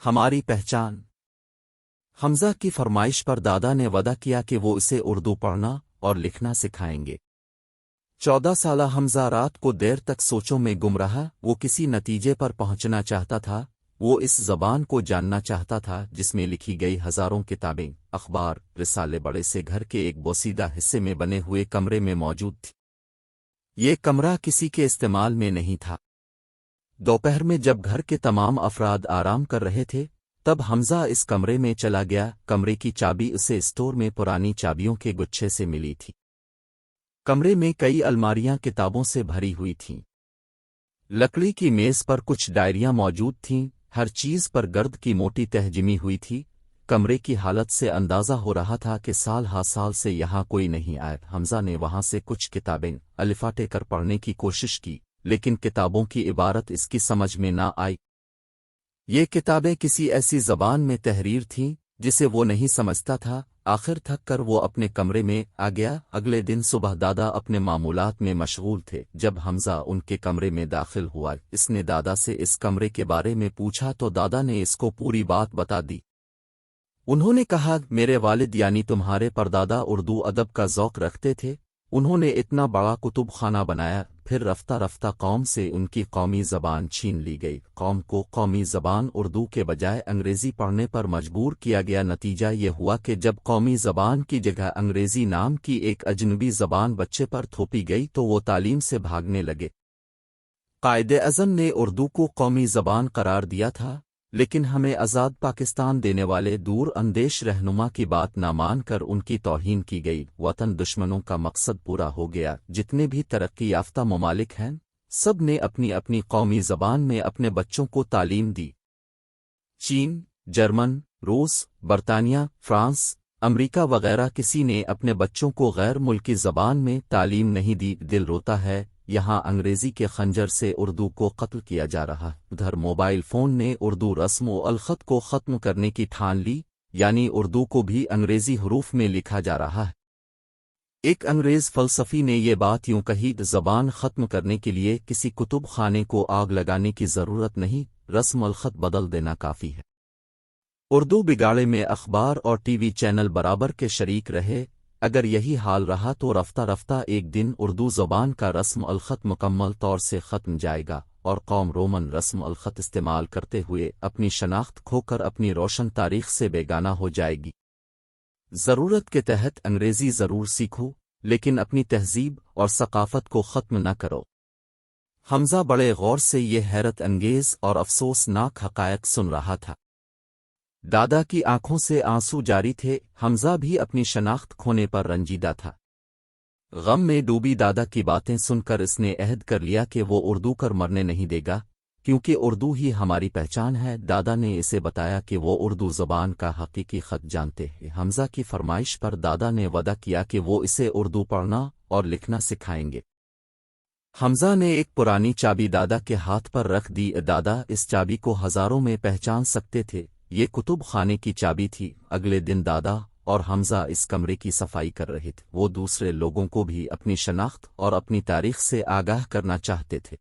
ہماری پہچان۔ حمزہ کی فرمائش پر دادا نے وعدہ کیا کہ وہ اسے اردو پڑھنا اور لکھنا سکھائیں گے۔ 14 سالہ حمزہ رات کو دیر تک سوچوں میں گم رہا۔ وہ کسی نتیجے پر پہنچنا چاہتا تھا۔ وہ اس زبان کو جاننا چاہتا تھا جس میں لکھی گئی ہزاروں کتابیں، اخبار، رسالے بڑے سے گھر کے ایک بوسیدہ حصے میں بنے ہوئے کمرے میں موجود تھی۔ یہ کمرہ کسی کے استعمال میں نہیں تھا۔ دوپہر میں جب گھر کے تمام افراد آرام کر رہے تھے تب حمزہ اس کمرے میں چلا گیا۔ کمرے کی چابی اسے اسٹور میں پرانی چابیوں کے گچھے سے ملی تھی۔ کمرے میں کئی الماریاں کتابوں سے بھری ہوئی تھیں۔ لکڑی کی میز پر کچھ ڈائریاں موجود تھیں، ہر چیز پر گرد کی موٹی تہ جمی ہوئی تھی۔ کمرے کی حالت سے اندازہ ہو رہا تھا کہ سال ہا سال سے یہاں کوئی نہیں آیا۔ حمزہ نے وہاں سے کچھ کتابیں الفاٹے کر پڑھنے کی کوشش کی، لیکن کتابوں کی عبارت اس کی سمجھ میں نہ آئی۔ یہ کتابیں کسی ایسی زبان میں تحریر تھیں جسے وہ نہیں سمجھتا تھا۔ آخر تھک کر وہ اپنے کمرے میں آ گیا۔ اگلے دن صبح دادا اپنے معمولات میں مشغول تھے۔ جب حمزہ ان کے کمرے میں داخل ہوا، اس نے دادا سے اس کمرے کے بارے میں پوچھا تو دادا نے اس کو پوری بات بتا دی۔ انہوں نے کہا، میرے والد یعنی تمہارے پردادا اردو ادب کا ذوق رکھتے تھے۔ انہوں نے اتنا بڑا کتب خانہ بنایا، پھر رفتہ رفتہ قوم سے ان کی قومی زبان چھین لی گئی۔ قوم کو قومی زبان اردو کے بجائے انگریزی پڑھنے پر مجبور کیا گیا۔ نتیجہ یہ ہوا کہ جب قومی زبان کی جگہ انگریزی نام کی ایک اجنبی زبان بچے پر تھوپی گئی تو وہ تعلیم سے بھاگنے لگے۔ قائد اعظم نے اردو کو قومی زبان قرار دیا تھا، لیکن ہمیں آزاد پاکستان دینے والے دور اندیش رہنما کی بات نہ مان کر ان کی توہین کی گئی۔ وطن دشمنوں کا مقصد پورا ہو گیا۔ جتنے بھی ترقی یافتہ ممالک ہیں سب نے اپنی اپنی قومی زبان میں اپنے بچوں کو تعلیم دی۔ چین، جرمن، روس، برطانیہ، فرانس، امریکہ وغیرہ کسی نے اپنے بچوں کو غیر ملکی زبان میں تعلیم نہیں دی۔ دل روتا ہے، یہاں انگریزی کے خنجر سے اردو کو قتل کیا جا رہا۔ ادھر موبائل فون نے اردو رسم و الخط کو ختم کرنے کی ٹھان لی، یعنی اردو کو بھی انگریزی حروف میں لکھا جا رہا ہے۔ ایک انگریز فلسفی نے یہ بات یوں کہی، زبان ختم کرنے کے لیے کسی کتب خانے کو آگ لگانے کی ضرورت نہیں، رسم الخط بدل دینا کافی ہے۔ اردو بگاڑے میں اخبار اور ٹی وی چینل برابر کے شریک رہے۔ اگر یہی حال رہا تو رفتہ رفتہ ایک دن اردو زبان کا رسم الخط مکمل طور سے ختم جائے گا اور قوم رومن رسم الخط استعمال کرتے ہوئے اپنی شناخت کھو کر اپنی روشن تاریخ سے بیگانہ ہو جائے گی۔ ضرورت کے تحت انگریزی ضرور سیکھو، لیکن اپنی تہذیب اور ثقافت کو ختم نہ کرو۔ حمزہ بڑے غور سے یہ حیرت انگیز اور افسوسناک حقائق سن رہا تھا۔ دادا کی آنکھوں سے آنسو جاری تھے۔ حمزہ بھی اپنی شناخت کھونے پر رنجیدہ تھا۔ غم میں ڈوبی دادا کی باتیں سن کر اس نے عہد کر لیا کہ وہ اردو کر مرنے نہیں دے گا، کیونکہ اردو ہی ہماری پہچان ہے۔ دادا نے اسے بتایا کہ وہ اردو زبان کا حقیقی خط جانتے ہیں۔ حمزہ کی فرمائش پر دادا نے وعدہ کیا کہ وہ اسے اردو پڑھنا اور لکھنا سکھائیں گے۔ حمزہ نے ایک پرانی چابی دادا کے ہاتھ پر رکھ دی۔ دادا اس چابی کو ہزاروں میں پہچان سکتے تھے، یہ کتب خانے کی چابی تھی۔ اگلے دن دادا اور حمزہ اس کمرے کی صفائی کر رہے تھے۔ وہ دوسرے لوگوں کو بھی اپنی شناخت اور اپنی تاریخ سے آگاہ کرنا چاہتے تھے۔